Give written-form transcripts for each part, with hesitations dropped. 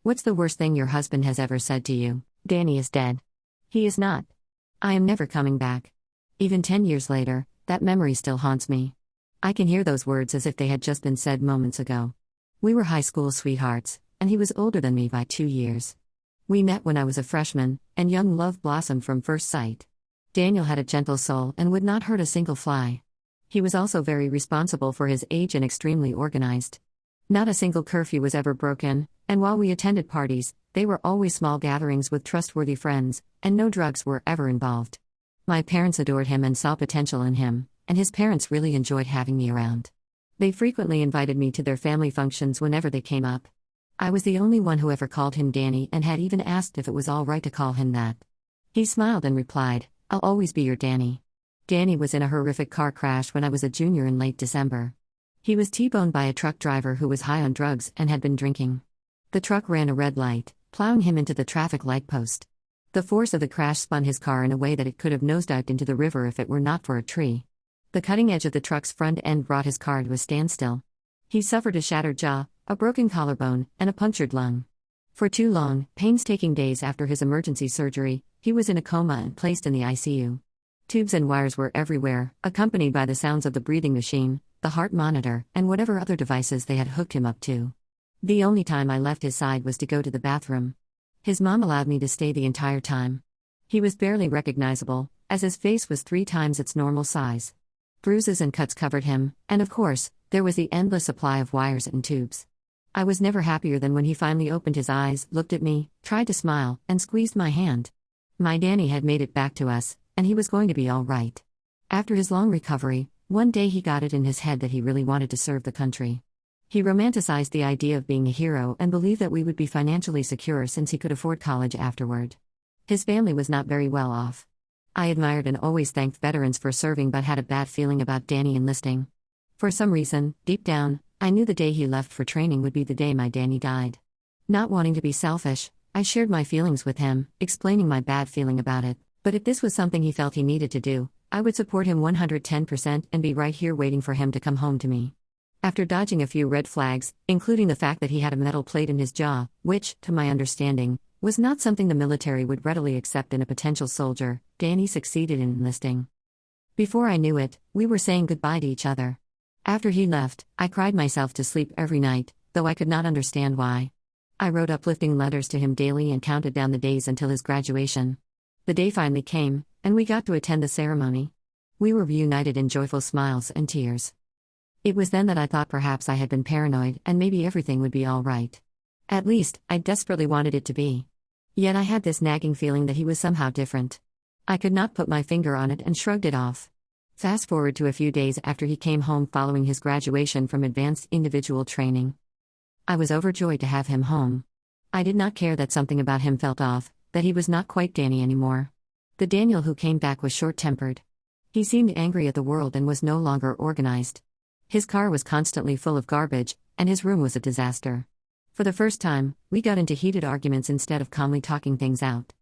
What's the worst thing your husband has ever said to you? Danny is dead. He is not. I am never coming back. Even 10 years later, that memory still haunts me. I can hear those words as if they had just been said moments ago. We were high school sweethearts, and he was older than me by 2 years. We met when I was a freshman, and young love blossomed from first sight. Daniel had a gentle soul and would not hurt a single fly. He was also very responsible for his age and extremely organized. Not a single curfew was ever broken, and while we attended parties, they were always small gatherings with trustworthy friends, and no drugs were ever involved. My parents adored him and saw potential in him, and his parents really enjoyed having me around. They frequently invited me to their family functions whenever they came up. I was the only one who ever called him Danny and had even asked if it was all right to call him that. He smiled and replied, "I'll always be your Danny." Danny was in a horrific car crash when I was a junior in late December. He was T-boned by a truck driver who was high on drugs and had been drinking. The truck ran a red light, plowing him into the traffic light post. The force of the crash spun his car in a way that it could have nosedived into the river if it were not for a tree. The cutting edge of the truck's front end brought his car to a standstill. He suffered a shattered jaw, a broken collarbone, and a punctured lung. For 2 long, painstaking days after his emergency surgery, he was in a coma and placed in the ICU. Tubes and wires were everywhere, accompanied by the sounds of the breathing machine, the heart monitor, and whatever other devices they had hooked him up to. The only time I left his side was to go to the bathroom. His mom allowed me to stay the entire time. He was barely recognizable, as his face was 3 times its normal size. Bruises and cuts covered him, and of course, there was the endless supply of wires and tubes. I was never happier than when he finally opened his eyes, looked at me, tried to smile, and squeezed my hand. My Danny had made it back to us, and he was going to be all right. After his long recovery, one day he got it in his head that he really wanted to serve the country. He romanticized the idea of being a hero and believed that we would be financially secure since he could afford college afterward. His family was not very well off. I admired and always thanked veterans for serving but had a bad feeling about Danny enlisting. For some reason, deep down, I knew the day he left for training would be the day my Danny died. Not wanting to be selfish, I shared my feelings with him, explaining my bad feeling about it, but if this was something he felt he needed to do, I would support him 110% and be right here waiting for him to come home to me. After dodging a few red flags, including the fact that he had a metal plate in his jaw, which, to my understanding, was not something the military would readily accept in a potential soldier, Danny succeeded in enlisting. Before I knew it, we were saying goodbye to each other. After he left, I cried myself to sleep every night, though I could not understand why. I wrote uplifting letters to him daily and counted down the days until his graduation. The day finally came, and we got to attend the ceremony. We were reunited in joyful smiles and tears. It was then that I thought perhaps I had been paranoid and maybe everything would be all right. At least, I desperately wanted it to be. Yet I had this nagging feeling that he was somehow different. I could not put my finger on it and shrugged it off. Fast forward to a few days after he came home following his graduation from advanced individual training. I was overjoyed to have him home. I did not care that something about him felt off, that he was not quite Danny anymore. The Daniel who came back was short-tempered. He seemed angry at the world and was no longer organized. His car was constantly full of garbage, and his room was a disaster. For the first time, we got into heated arguments instead of calmly talking things out.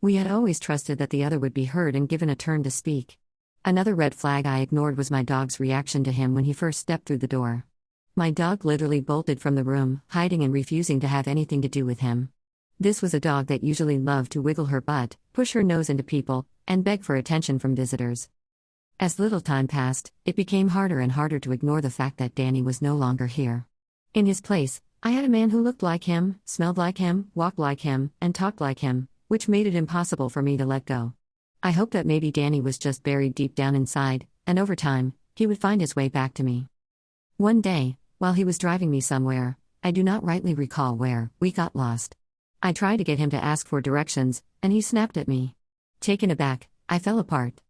We had always trusted that the other would be heard and given a turn to speak. Another red flag I ignored was my dog's reaction to him when he first stepped through the door. My dog literally bolted from the room, hiding and refusing to have anything to do with him. This was a dog that usually loved to wiggle her butt, push her nose into people, and beg for attention from visitors. As little time passed, it became harder and harder to ignore the fact that Danny was no longer here. In his place, I had a man who looked like him, smelled like him, walked like him, and talked like him, which made it impossible for me to let go. I hoped that maybe Danny was just buried deep down inside, and over time, he would find his way back to me. One day, while he was driving me somewhere, I do not rightly recall where, we got lost. I tried to get him to ask for directions, and he snapped at me. Taken aback, I fell apart.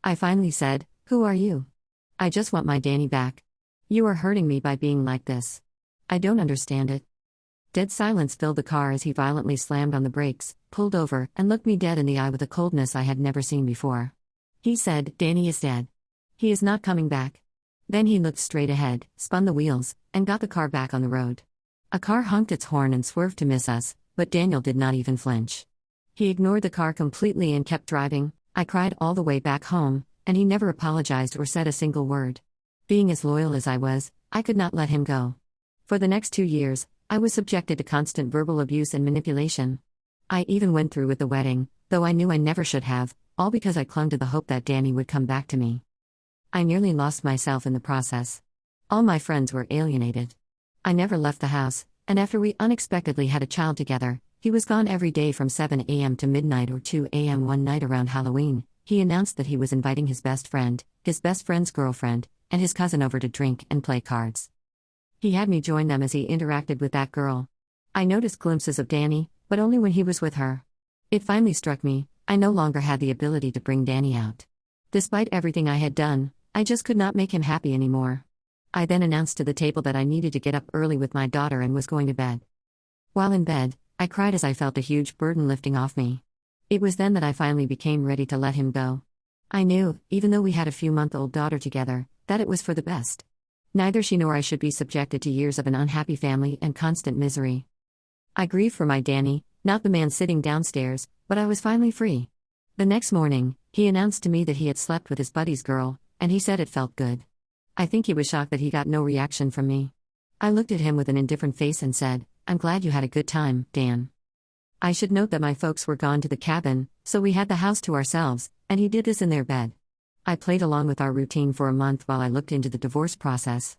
I finally said, "Who are you? I just want my Danny back. You are hurting me by being like this. I don't understand it." Dead silence filled the car as he violently slammed on the brakes, pulled over, and looked me dead in the eye with a coldness I had never seen before. He said, "Danny is dead. He is not coming back." Then he looked straight ahead, spun the wheels, and got the car back on the road. A car honked its horn and swerved to miss us, but Daniel did not even flinch. He ignored the car completely and kept driving. I cried all the way back home, and he never apologized or said a single word. Being as loyal as I was, I could not let him go. For the next 2 years, I was subjected to constant verbal abuse and manipulation. I even went through with the wedding, though I knew I never should have, all because I clung to the hope that Danny would come back to me. I nearly lost myself in the process. All my friends were alienated. I never left the house, and after we unexpectedly had a child together, he was gone every day from 7 a.m. to midnight or 2 a.m. One night around Halloween, he announced that he was inviting his best friend's girlfriend, and his cousin over to drink and play cards. He had me join them as he interacted with that girl. I noticed glimpses of Danny, but only when he was with her. It finally struck me, I no longer had the ability to bring Danny out. Despite everything I had done, I just could not make him happy anymore. I then announced to the table that I needed to get up early with my daughter and was going to bed. While in bed, I cried as I felt a huge burden lifting off me. It was then that I finally became ready to let him go. I knew, even though we had a few-month-old daughter together, that it was for the best. Neither she nor I should be subjected to years of an unhappy family and constant misery. I grieved for my Danny, not the man sitting downstairs, but I was finally free. The next morning, he announced to me that he had slept with his buddy's girl, and he said it felt good. I think he was shocked that he got no reaction from me. I looked at him with an indifferent face and said, "I'm glad you had a good time, Dan." I should note that my folks were gone to the cabin, so we had the house to ourselves, and he did this in their bed. I played along with our routine for a month while I looked into the divorce process.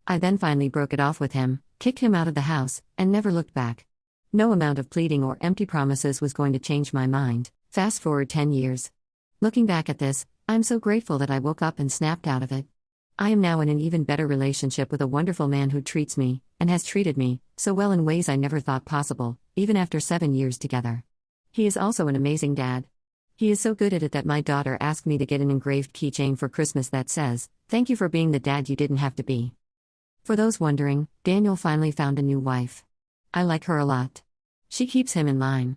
I then finally broke it off with him, kicked him out of the house, and never looked back. No amount of pleading or empty promises was going to change my mind. Fast forward 10 years. Looking back at this, I'm so grateful that I woke up and snapped out of it. I am now in an even better relationship with a wonderful man who treats me, and has treated me, so well in ways I never thought possible, even after 7 years together. He is also an amazing dad. He is so good at it that my daughter asked me to get an engraved keychain for Christmas that says, "Thank you for being the dad you didn't have to be." For those wondering, Daniel finally found a new wife. I like her a lot. She keeps him in line.